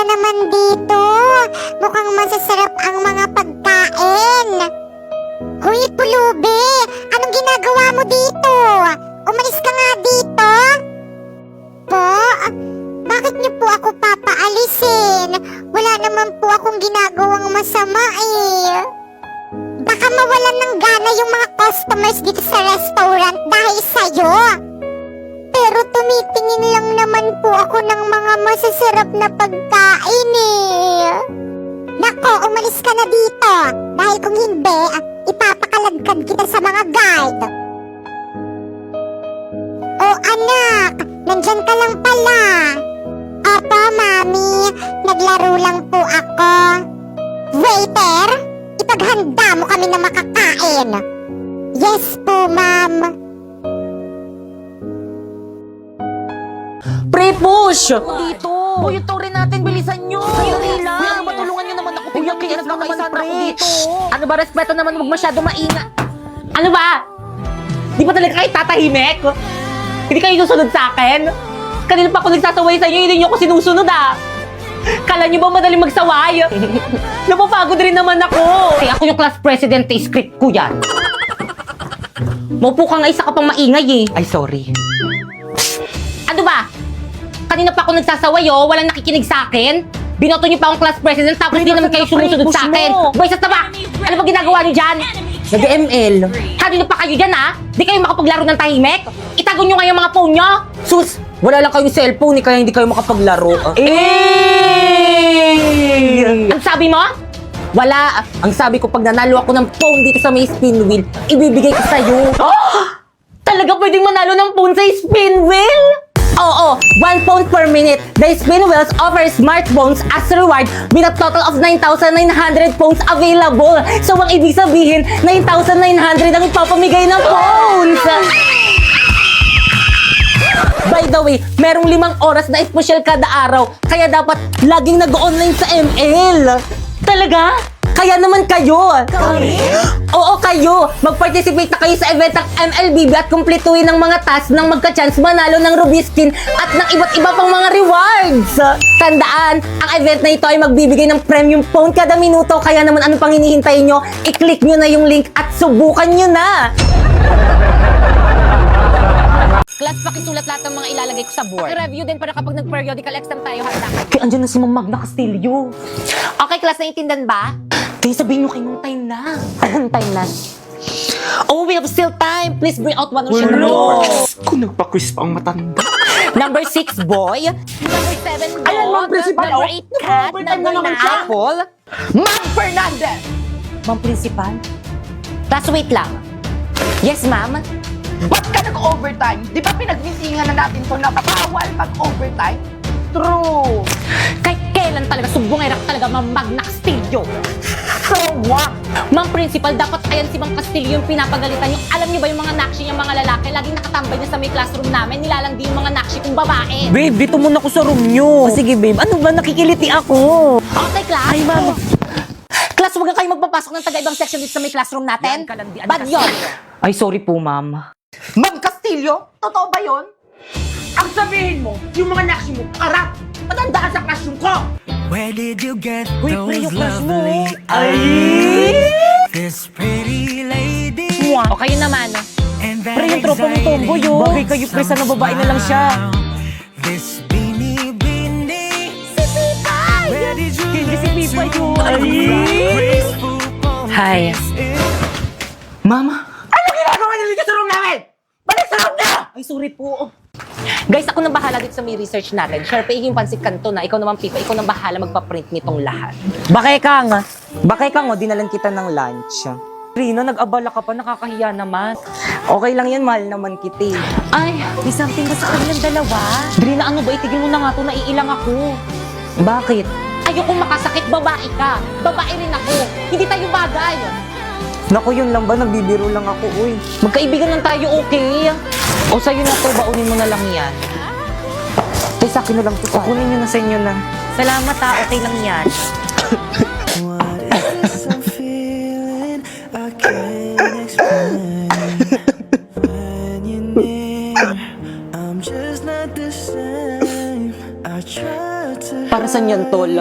naman dito. Mukhang masasarap ang mga pagkain. Hoy, Pulubi! Anong ginagawa mo dito? Umalis ka nga dito. Po? Bakit niyo po ako papaalisin? Wala naman po akong ginagawang masama eh. Baka mawalan ng gana yung mga customers dito sa restaurant dahil sa'yo. Pero tumitingin lang naman po ako ng mga masasarap na pagkain eh. Nako, umalis ka na dito. Dahil kung hindi, ipapakaladkad kita sa mga guard. Oh anak, nandyan ka lang pala. Opo, mami. Naglaro lang po ako. Waiter, ipaghanda mo kami na makakain. Yes po, ma'am. Pre-push! Dito! Uy, yung tore natin, bilisan nyo! Dali lang! Uy, ano ba, tulungan nyo naman ako? Uy, ang kinis naman pre! Ano ba, respeto naman, huwag masyado maingat. Ano ba? Di ba talaga kayo tatahimik? Hindi kayo susunod sa akin? Kanina pa ako nagsasaway sa inyo, hindi nyo ako sinusunod ah! Kala nyo ba madaling magsaway? Napapagod rin naman ako! Kaya ako yung class president, script ko yan. Maupo ka nga, isa ka pang maingay eh. Ay, sorry. Ano ba? Kanina pa ako nagsasaway oh, walang nakikinig sa akin. Binoto niyo pa akong class president tapos hindi naman kayo sumusunod sa akin. Boy, sa taba! Ano ba ginagawa niyo dyan? Nag-ML. Kanina pa kayo dyan ha? Di kayo makapaglaro ng tahimik? Itago niyo nga yung mga phone niyo? Sus, wala lang kayong cellphone kaya hindi kayo makapaglaro. Ang sabi mo? Wala. Ang sabi ko pag nanalo ako ng phone dito sa may spin wheel, ibibigay ko sa'yo. Talaga pwedeng manalo ng phone sa spin wheel? Oo, 1 phone per minute. The spin wheels offer smartphones as a reward with a total of 9,900 phones available. So, ang ibig sabihin, 9,900 ang ipapamigay ng phones. By the way, merong 5 oras na espesyal kada araw. Kaya dapat laging nag-online sa ML. Talaga? Kaya naman kayo! Kami? Oo, kayo! Mag-participate na kayo sa event ng MLBB at kumpletuhin ng mga tasks nang magka-chance manalo ng Ruby Skin at ng iba't iba pang mga rewards! Tandaan, ang event na ito ay magbibigay ng premium phone kada minuto, kaya naman ano pang hinihintay nyo? I-click nyo na yung link at subukan nyo na! Class, pakisulat lahat ng mga ilalagay ko sa board. I-review din para kapag nag-periodical exam tayo, handa kayo. Kaya andyan na si Ma'am Magna Castillo. Okay, class, naiintindihan ba? Kaya sabihin nyo kay Ma'am time na. Anong time na? Oh, we have still time. Please bring out one or shit. Kung nagpa-quiz pa ang matanda. Number 6, boy. Number 7, Ayan, Ma'am Principal. Number 8, cat. Nag-overtime Number na naman 9, siya. apple. Ma'am Fernandez! Ma'am Principal? Class, wait lang. Yes, ma'am? Ba't ka nag-overtime? Di ba pinagmisingan na natin kung napapawal mag-overtime? True! Kahit kailan talaga, sumbongera ka talaga, Ma'am Magna Castillo. So what? Ma'am Principal, dapat ayan si Ma'am Castillo yung pinapagalitan yung alam niyo ba yung mga nakshi yung mga lalaki, laging nakatambay na sa may classroom namin, nilalandi yung mga nakshi kung babae. Babe, dito muna ako sa room nyo. Sige, babe. Ano ba? Nakikiliti ako. Okay, class. Ay, ma'am. Class, huwag kayo magpapasok ng taga-ibang section dito sa may classroom natin. Bad yun. Ay, sorry po, ma'am. Ma'am Castillo? Totoo ba yun? Ang sabihin mo, yung mga nakshi mo, karap! Matanda ka sa classroom ko! Where did you get Uy, pre, yung those crush mo. lovely Ay! this pretty lady? Mwah. O kayo naman. And that Pre, yung tropa mo tomboy, oh. Bagay kayo, pre, sana babae na lang siya. This beanie beanie. Si Pipay! Where did you Hindi si learn Pipay to yun. rock Ay! graceful pose? Hi. Mama? Ano ginagawa niyo dito sa room namin? Balik sa room na! Ay, sorry po. Guys, ako nang bahala dito sa may research natin. Sharpay yung pansit kanto na. Ikaw naman, Pipa. Ikaw nang bahala magpa-print nitong lahat. Bakay kang, dinalan kita ng lunch. Rina, nag-abala ka pa, nakakahiya naman. Okay lang yan, mahal naman kita. Ay, may something ba sa kanilang dalawa? Rina, ano ba? Itigil mo na nga to, naiilang ako. Bakit? Ayokong makasakit, babae ka. Babae rin ako. Hindi tayo bagay. Naku, yun lang ba? Nagbibiro lang ako, uy. Magkaibigan lang tayo, okay? O sa'yo na to, baunin mo na lang yan. Tay, sa akin na lang to. Kukunin nyo na sa inyo na. Salamat ha, okay lang yan. What is this I'm feeling? I can't explain. When you're near, I'm just not the same. I try to Para saan yan, tol?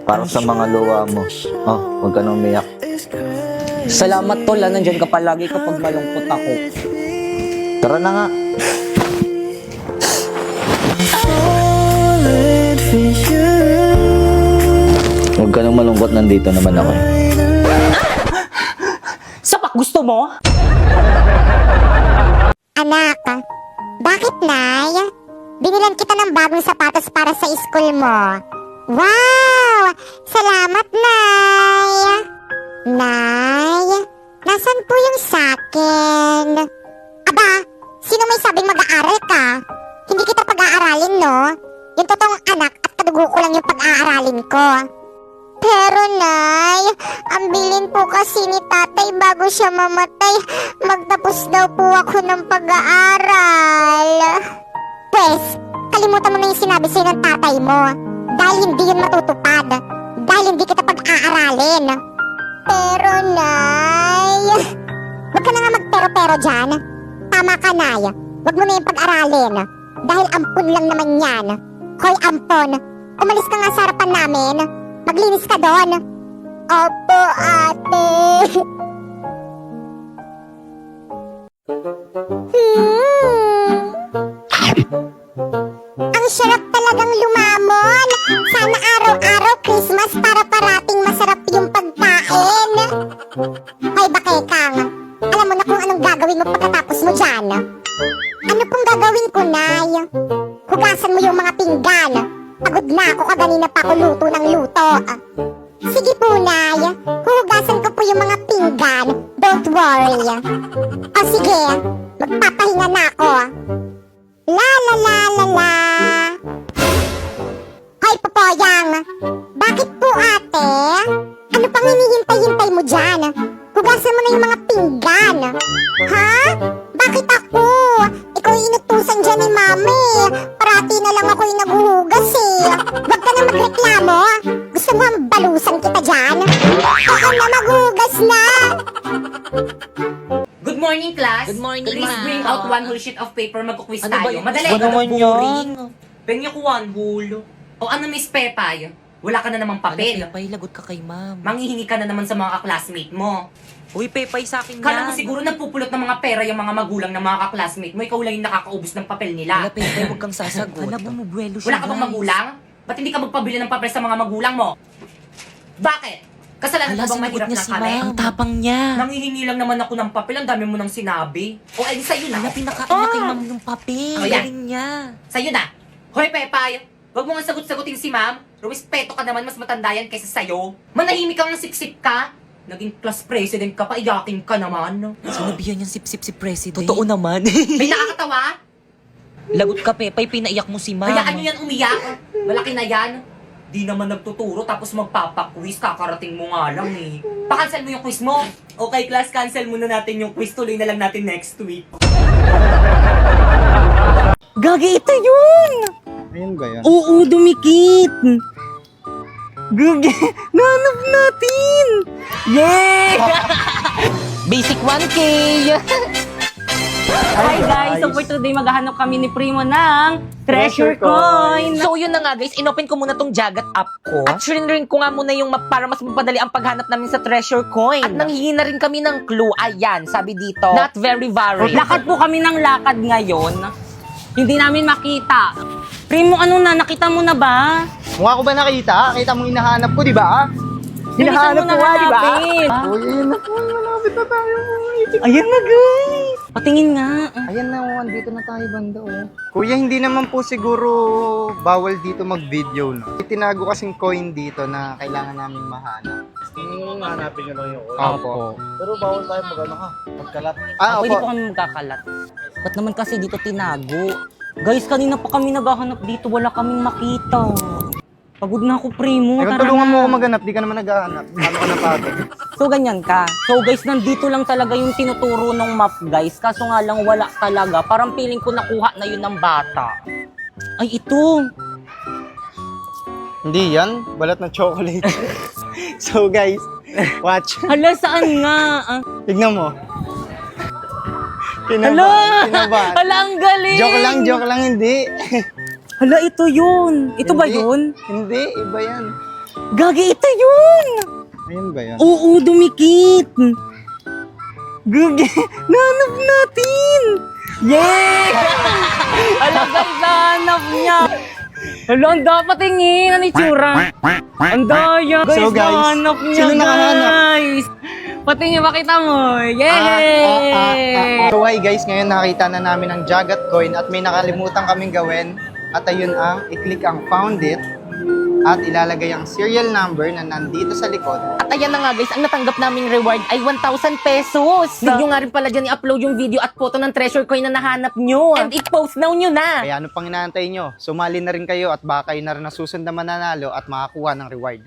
Para sa mga luwa mo. Oh, huwag ka nang umiyak. Salamat, tol. Nandyan ka palagi kapag malungkot ako. Tara na nga. falling for you. Huwag ka nang malungkot, nandito naman ako. Sapak, gusto mo? Anak, bakit, Nay? Binilan kita ng bagong sapatos para sa school mo. Wow! Salamat, Nay! Nay, nasan po yung sakin? Aba, sino may sabing mag-aaral ka? Hindi kita pag-aaralin, no? Yung totoong anak at kadugo ko lang yung pag-aaralin ko. Pero, Nay, ang bilin po kasi ni tatay bago siya mamatay, magtapos daw po ako ng pag-aaral. Pwes, kalimutan mo na yung sinabi sa'yo ng tatay mo. Dahil hindi yun matutupad. Dahil hindi kita pag-aaralin. Pero, Nay, huwag ka na nga magpero-pero dyan. Tama ka, Nay. Huwag mo na yung pag-aralin. Dahil ampun lang naman yan. Hoy, ampon, umalis ka nga sa harapan namin. Maglinis ka doon. Opo, ate. Ang sarap talagang lumamon. Sana araw-araw Christmas para parating masarap yung pagkain. Hoy, Bakekang, alam mo na kung anong gagawin mo pagkatapos mo dyan. Ano pong gagawin ko, Nay? Hugasan mo yung mga pinggan. Pagod na ako, kaganina pa ako luto ng luto. Sige po, Nay. Huhugasan ko po yung mga pinggan. Don't worry. O sige, magpapahinga na ako. La la la la la. Hoy, Popoyang. Bakit po, ate? Ano pang hinihintay-hintay mo dyan? Hugasan mo na yung mga pinggan. Ha? Bakit ako? Ikaw yung inutusan dyan ni Mami. Parati na lang ako yung naghuhugas eh. Huwag ka na magreklamo. Gusto mo ang balusan kita dyan? Oo na, maghugas na. Good morning, class. Good morning, Please ma'am. bring out one whole sheet of paper. Magkuquiz Ano ba tayo. yun? Madali. Ano naman boring. yan? Penyo ko one whole. O ano, Miss Pepay? Wala ka na namang papel. Pepay, lagot ka kay ma'am. Manghihingi ka na naman sa mga classmate mo. Uy, Pepay sa akin Kala mo siguro nagpupulot ng mga pera yung mga magulang ng mga ka-classmate mo. Ikaw lang yung nakakaubos ng papel nila. Wala, Pepay, huwag kang sasagot. Hala, bumubuelo siya, Wala ka bang magulang? Ba't hindi ka magpabili ng papel sa mga magulang mo? Bakit? Kasalanan Hala, ko bang sinagot mahirap niya na si kami? ma'am. Ang tapang niya. Nanghihingi lang naman ako ng papel. Ang dami mo nang sinabi. O, eh, sa'yo na. Hala, pinakain niya kay ma'am yung papel. Oh, yan. Galing niya. Sa'yo na. Hoy, Pepay. Huwag mo nga sagot-sagutin si ma'am. Rumispeto ka naman, mas matanda yan kaysa sa'yo. Manahimik kang siksik ka. Naging class president ka pa, iyaking ka naman. Sinabihan niyang sip-sip si President. Totoo naman. May nakakatawa? Lagot ka, Pepay. Pinaiyak mo si ma'am. Hayaan nyo yan umiyak. Malaki na yan. Di naman nagtuturo tapos magpapaquiz. Kakarating mo nga lang eh. Pa-cancel mo yung quiz mo. Okay, class, cancel muna natin yung quiz. Tuloy na lang natin next week. Gagi, ito yun! Ayun ba yan? Oo, dumikit! Gagi, nanap natin! Yay! Basic 1K! Hi guys! So for today, maghahanap kami ni Primo ng Treasure Coin! So yun na nga guys, inopen ko muna tong Jagat app ko. At rin ko nga muna yung map para mas mapadali ang paghanap namin sa Treasure Coin. At nanghihingi na rin kami ng clue. Ayan, sabi dito, not very varied. Lakad po kami ng lakad ngayon. Hindi namin makita. Primo, ano na? Nakita mo na ba? Mukha ko ba nakita? Kita mo hinahanap ko, di ba? Hinahanap ko nga, di ba? Uy, ayun na po. Malapit na tayo. Ayan na guys! Patingin nga. Ayan na, oh, andito na tayo banda, oh. Kuya, hindi naman po siguro bawal dito mag-video, no? Itinago kasing coin dito na kailangan namin mahanap. Hanapin nyo lang yung oil. Opo. Pero bawal tayo mag-ano ha, magkalat. Ah, Pwede opo. po kami magkakalat. Ba't naman kasi dito tinago? Guys, kanina pa kami naghahanap dito. Wala kaming makita. Pagod na ako, Primo. Ikaw, Tara tulungan na. mo ako maghanap, di ka naman naghahanap. Paano ka napagod? So, ganyan ka. So, guys, nandito lang talaga yung tinuturo ng map, guys. Kaso nga lang, wala talaga. Parang feeling ko nakuha na yun ng bata. Ay, ito. Hindi yan, balat na chocolate. So guys, watch. Hala, saan nga? Ah, Tignan mo. Hala! Kinabahan. Hala, ang galing! Joke lang, hindi. Hala, ito yun. Ito ba Hindi. yun? Hindi, iba yan. Gagi, ito yun! Ayun ba yan? Oo, dumikit. Gagi, nanap natin! Yay! Hala, guys, nanap niya. Hala, ang dapat tingin. Ano itsura? Ang daya. Guys, So, guys, nanap niya, sino nakahanap? guys. Pati niya, makita mo. Yay! So hi guys, ngayon nakita na namin ang Jagat Coin at may nakalimutan kaming gawin. At ayun ang, i-click ang found it at ilalagay ang serial number na nandito sa likod. At ayan na nga guys, ang natanggap naming reward ay 1,000 pesos. Need nyo nga rin pala dyan i-upload yung video at photo ng treasure coin na nahanap nyo. And i-post now nyo na. Kaya ano pang inaantay nyo? Sumali na rin kayo at baka kayo na rin nasusunod na mananalo at makakuha ng reward.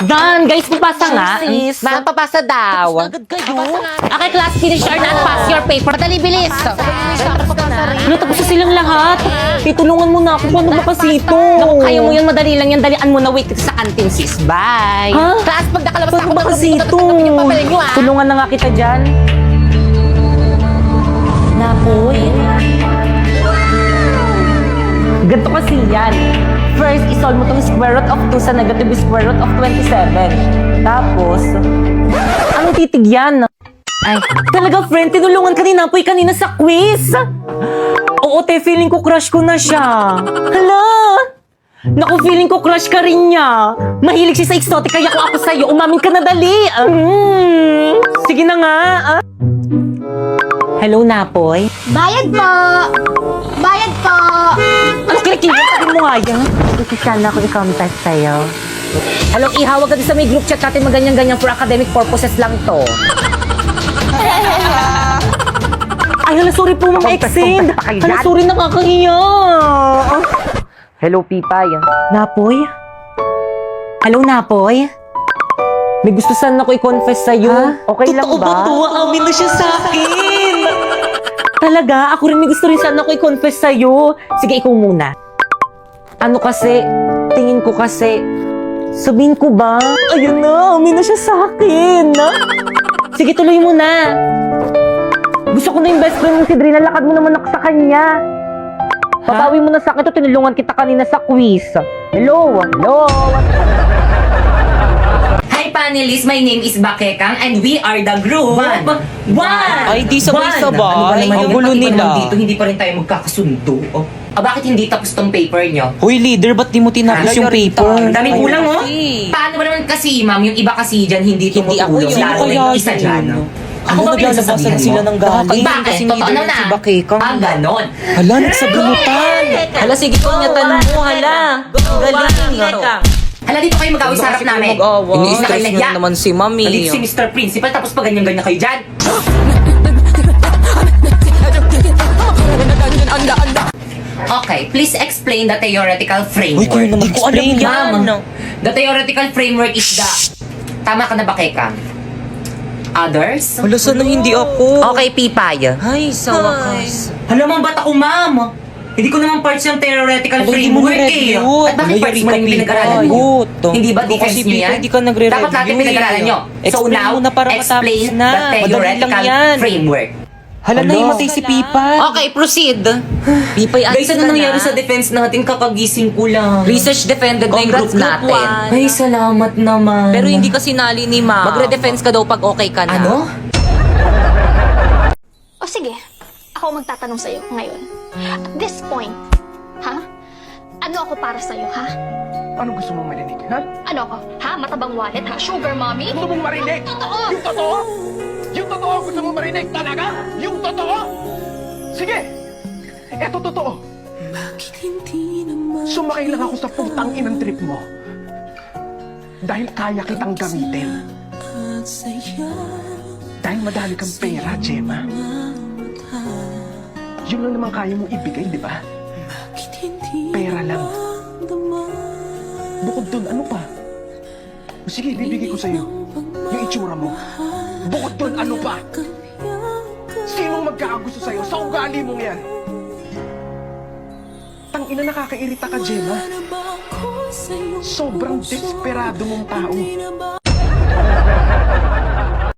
Dan, guys, papasa nga. Sis. Papasa daw. Agad kayo. Okay, class, finish your and pass your paper. Madali, bilis. Ano, tapos na silang lahat. Itulungan mo na ako. Paano ba kasi ito? Naku, kaya mo yun, madali lang yan. Dalian mo na wait sa canteen, sis. Bye. Ha? Class, pag nakalabas na Paano ako, ba kasi ito? tatanggapin yung papel nyo, ah. Tulungan na nga kita dyan. Napoy. Ganito kasi yan. First, isolve mo tong square root of 2 sa negative square root of 27. Tapos, ano titig yan? Ay, talaga friend, tinulungan ka ni Napoy kanina sa quiz. Oo, te, feeling ko crush ko na siya. Hala! Naku, feeling ko crush ka rin niya. Mahilig siya sa exotic, kaya kung ako sa'yo, umamin ka na dali. Sige na nga. Hello, Napoy. Bayad po! Bayad po! Ano kinikilig? Sabi mo nga yan. Kasi sana ako i-contact sa'yo. Hello, ihawag ka din sa may group chat natin maganyan-ganyan for academic purposes lang to. Ay, hala, sorry po, Ma'am Exend. Hala, sorry, nakakahiya. Hello, Pipay. Napoy? Hello, Napoy? May gusto sana ako i-confess sa'yo. Okay lang ba? Totoo ba? Amin na siya sa akin. Talaga? Ako rin may gusto rin sana ako i-confess sa'yo. Sige, ikaw muna. Ano kasi, tingin ko kasi, sabihin ko ba? Ayun na, amin na siya sa akin. Sige, tuloy mo na. Gusto ko na yung best friend mo si Drina, lakad mo naman ako sa kanya. Pabawi mo na sa akin to, tinulungan kita kanina sa quiz. Hello? Hello? Hi panelists, my name is Bakekang and we are the group One! Ay, di sabay-sabay. Ano ba naman Ang yun? gulo Pati ba nila. naman dito, hindi pa rin tayo magkakasundo. Oh. Bakit hindi tapos tong paper nyo? Hoy, leader, ba't di mo tinapos yung paper? Ang daming kulang, oh. Paano ba naman kasi, ma'am, yung iba kasi dyan hindi Hindi ako tumutulong. yun. Lalo na yung isa dyan. no? Ako ba pinagsasabihan sila mo? ng galing? Bakit? Kasi Totoo leader na. si Bakekang. Ganon. Hala, nagsabunutan. Hala, sige po, nyatan mo, hala. Galing. Hala, dito kayo mag-away sa harap namin. Ini-stress niyo naman si Mami. Nandito si Mr. Principal, tapos pa ganyan-ganyan kayo dyan. Okay, please explain the theoretical framework. Uy, kayo naman explain yan. Ma'am, the theoretical framework is the... Tama ka na ba, Keka? Others? Hala, sana hindi ako. Okay, Pipay. Ay, sa wakas. Hala, ma'am, ba't ako, ma'am? Hindi ko naman parts ng theoretical Hala, hindi mo framework eh. na-review. At bakit Hala, parts yari mo ka, rin yung Pipa. pinag-aralan nyo? Good. Hindi ba Ikaw defense kasi, nyo Pipa, yan? hindi ka nagre-review Dapat natin pinag-aralan nyo. So Explain now, mo na para matapos explain na. the Madali lang theoretical yan. framework. Hala, naimatay si Pipa. Okay, proceed. Pipay, Guys, ano nangyari sa defense natin? Kakagising ko lang. Research defended na yung group natin. Ay, salamat naman. Pero hindi kasi nali ni Ma. Magre-defense ka daw pag okay ka na. Ano? O sige, ako magtatanong sa'yo ngayon. At this point, ha? Ano ako para sa'yo, ha? Ano gusto mong marinig, ha? Ano ako? Ha? Matabang wallet, ha? Sugar mommy? Gusto mong marinig? Totoo! Yung totoo? Yung totoo gusto mong marinig talaga? Yung totoo? Sige! Eto totoo. Sumakay lang ako sa putang inang trip mo. Dahil kaya kitang gamitin. Dahil madali kang pera, Gemma. Yun lang naman kaya mong ibigay, di ba? Pera lang. Bukod dun, ano pa? O sige, bibigay ko sa'yo. Yung itsura mo. Bukod dun, ano pa? Sinong magkakagusto sa'yo sa ugali mong yan? Tangina, nakakairita ka, Gemma. Sobrang desperado mong tao.